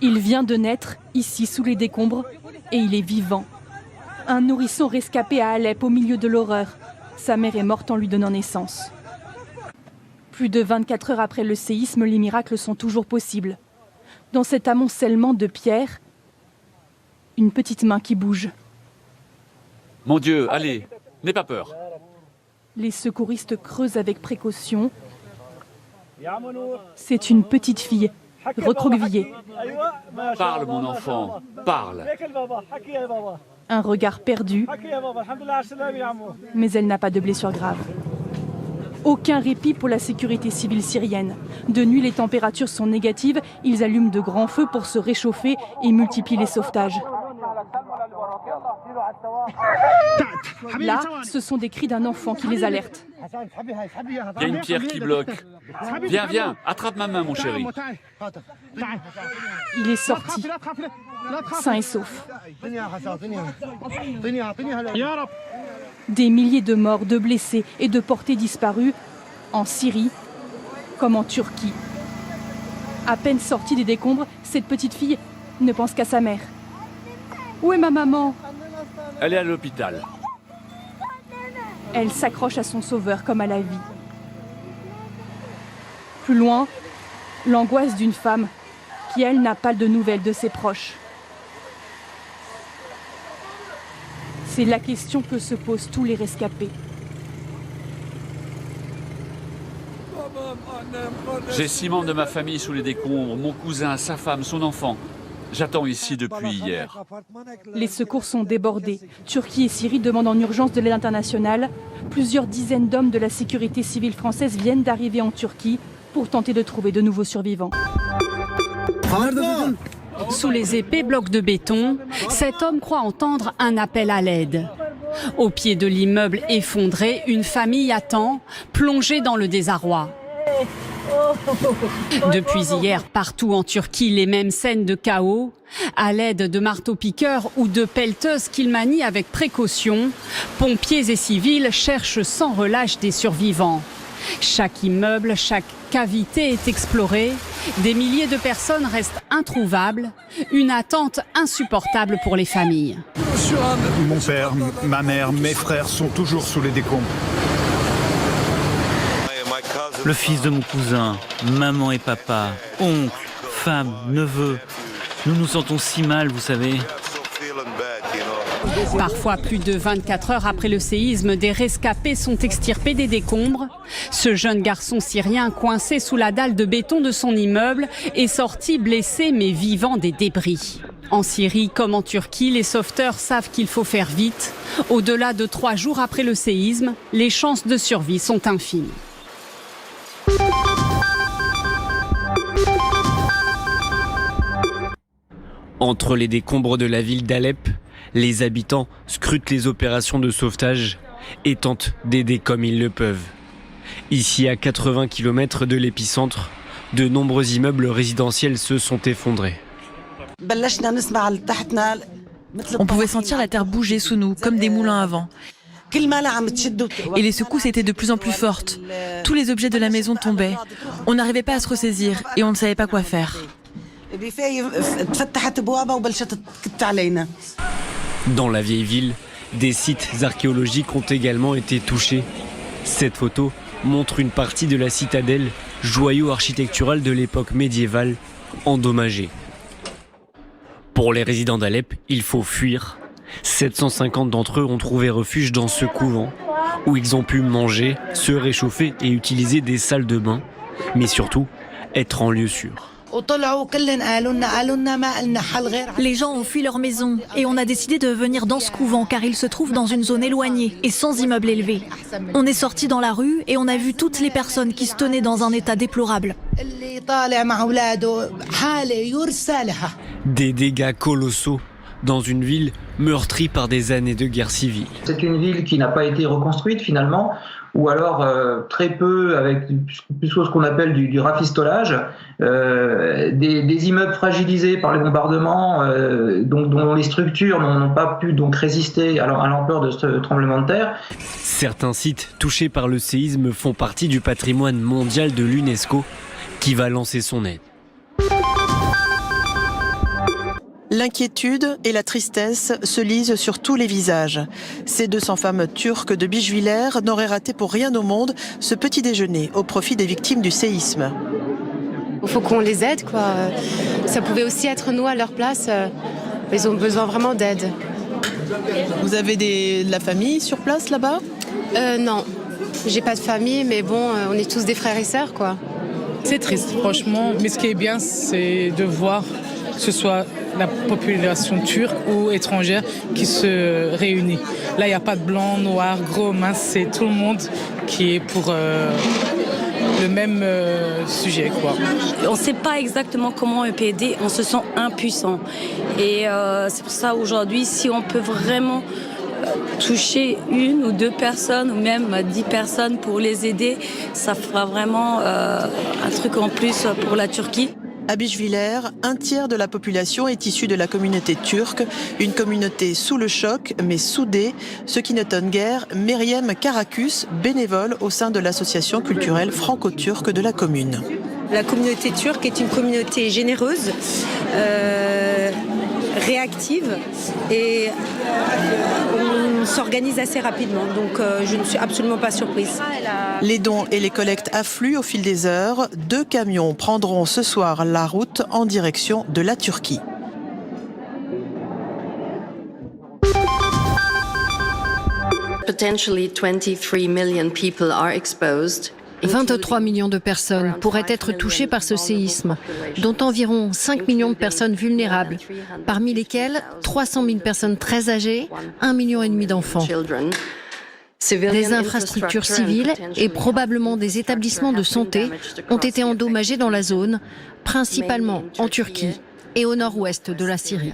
Il vient de naître, ici, sous les décombres, et il est vivant. Un nourrisson rescapé à Alep, au milieu de l'horreur. Sa mère est morte en lui donnant naissance. Plus de 24 heures après le séisme, les miracles sont toujours possibles. Dans cet amoncellement de pierres, une petite main qui bouge. Mon Dieu, allez, n'aie pas peur. Les secouristes creusent avec précaution. C'est une petite fille, recroquevillée. Parle, mon enfant, parle. Un regard perdu, mais elle n'a pas de blessure grave. Aucun répit pour la sécurité civile syrienne. De nuit, les températures sont négatives. Ils allument de grands feux pour se réchauffer et multiplient les sauvetages. Là, ce sont des cris d'un enfant qui les alerte. Il y a une pierre qui bloque. Viens, viens, attrape ma main, mon chéri. Il est sorti, sain et sauf. Des milliers de morts, de blessés et de portés disparus en Syrie comme en Turquie. À peine sortie des décombres, cette petite fille ne pense qu'à sa mère. Où est ma maman ? Elle est à l'hôpital. Elle s'accroche à son sauveur comme à la vie. Plus loin, l'angoisse d'une femme qui, elle, n'a pas de nouvelles de ses proches. C'est la question que se posent tous les rescapés. J'ai 6 membres de ma famille sous les décombres, mon cousin, sa femme, son enfant. J'attends ici depuis hier. Les secours sont débordés. Turquie et Syrie demandent en urgence de l'aide internationale. Plusieurs dizaines d'hommes de la sécurité civile française viennent d'arriver en Turquie pour tenter de trouver de nouveaux survivants. Sous les épais blocs de béton, cet homme croit entendre un appel à l'aide. Au pied de l'immeuble effondré, une famille attend, plongée dans le désarroi. Depuis hier, partout en Turquie, les mêmes scènes de chaos. À l'aide de marteaux-piqueurs ou de pelleteuses qu'ils manient avec précaution, pompiers et civils cherchent sans relâche des survivants. Chaque immeuble, chaque cavité est explorée. Des milliers de personnes restent introuvables. Une attente insupportable pour les familles. Mon père, ma mère, mes frères sont toujours sous les décombres. Le fils de mon cousin, maman et papa, oncle, femme, neveu. Nous nous sentons si mal, vous savez. Parfois, plus de 24 heures après le séisme, des rescapés sont extirpés des décombres. Ce jeune garçon syrien, coincé sous la dalle de béton de son immeuble, est sorti blessé mais vivant des débris. En Syrie comme en Turquie, les sauveteurs savent qu'il faut faire vite. Au-delà de 3 jours après le séisme, les chances de survie sont infimes. Entre les décombres de la ville d'Alep, les habitants scrutent les opérations de sauvetage et tentent d'aider comme ils le peuvent. Ici, à 80 km de l'épicentre, de nombreux immeubles résidentiels se sont effondrés. On pouvait sentir la terre bouger sous nous, comme des moulins à vent. Et les secousses étaient de plus en plus fortes. Tous les objets de la maison tombaient. On n'arrivait pas à se ressaisir et on ne savait pas quoi faire. Dans la vieille ville, des sites archéologiques ont également été touchés. Cette photo montre une partie de la citadelle, joyau architectural de l'époque médiévale, endommagée. Pour les résidents d'Alep, il faut fuir. 750 d'entre eux ont trouvé refuge dans ce couvent, où ils ont pu manger, se réchauffer et utiliser des salles de bain, mais surtout être en lieu sûr. Les gens ont fui leur maison et on a décidé de venir dans ce couvent car il se trouve dans une zone éloignée et sans immeuble élevé. On est sorti dans la rue et on a vu toutes les personnes qui se tenaient dans un état déplorable. Des dégâts colossaux dans une ville meurtrie par des années de guerre civile. C'est une ville qui n'a pas été reconstruite finalement, ou alors très peu, avec plus ce qu'on appelle du rafistolage, des immeubles fragilisés par les bombardements, dont les structures n'ont pas pu donc résister à l'ampleur de ce tremblement de terre. Certains sites touchés par le séisme font partie du patrimoine mondial de l'UNESCO, qui va lancer son aide. L'inquiétude et la tristesse se lisent sur tous les visages. Ces 200 femmes turques de Bichevillers n'auraient raté pour rien au monde ce petit déjeuner au profit des victimes du séisme. Il faut qu'on les aide, quoi. Ça pouvait aussi être nous à leur place. Ils ont besoin vraiment d'aide. Vous avez de la famille sur place là-bas ? Non, j'ai pas de famille, mais bon, on est tous des frères et sœurs, quoi. C'est triste, franchement. Mais ce qui est bien, c'est de voir que ce soit la population turque ou étrangère qui se réunit. Là, il n'y a pas de blanc, noir, gros, mince, c'est tout le monde qui est pour le même sujet, quoi. On ne sait pas exactement comment on peut aider, on se sent impuissant. Et c'est pour ça aujourd'hui, si on peut vraiment toucher 1 ou 2 personnes ou même 10 personnes pour les aider, ça fera vraiment un truc en plus pour la Turquie. À Bichevillers, 1/3 de la population est issue de la communauté turque, une communauté sous le choc mais soudée, ce qui n'étonne guère Meryem Karakus, bénévole au sein de l'association culturelle franco-turque de la commune. La communauté turque est une communauté généreuse, réactive et on s'organise assez rapidement, donc je ne suis absolument pas surprise. Les dons et les collectes affluent au fil des heures. 2 camions prendront ce soir la route en direction de la Turquie. Potentially 23 million people are exposed. 23 millions de personnes pourraient être touchées par ce séisme, dont environ 5 millions de personnes vulnérables, parmi lesquelles 300 000 personnes très âgées, 1,5 million d'enfants. Des infrastructures civiles et probablement des établissements de santé ont été endommagés dans la zone, principalement en Turquie et au nord-ouest de la Syrie.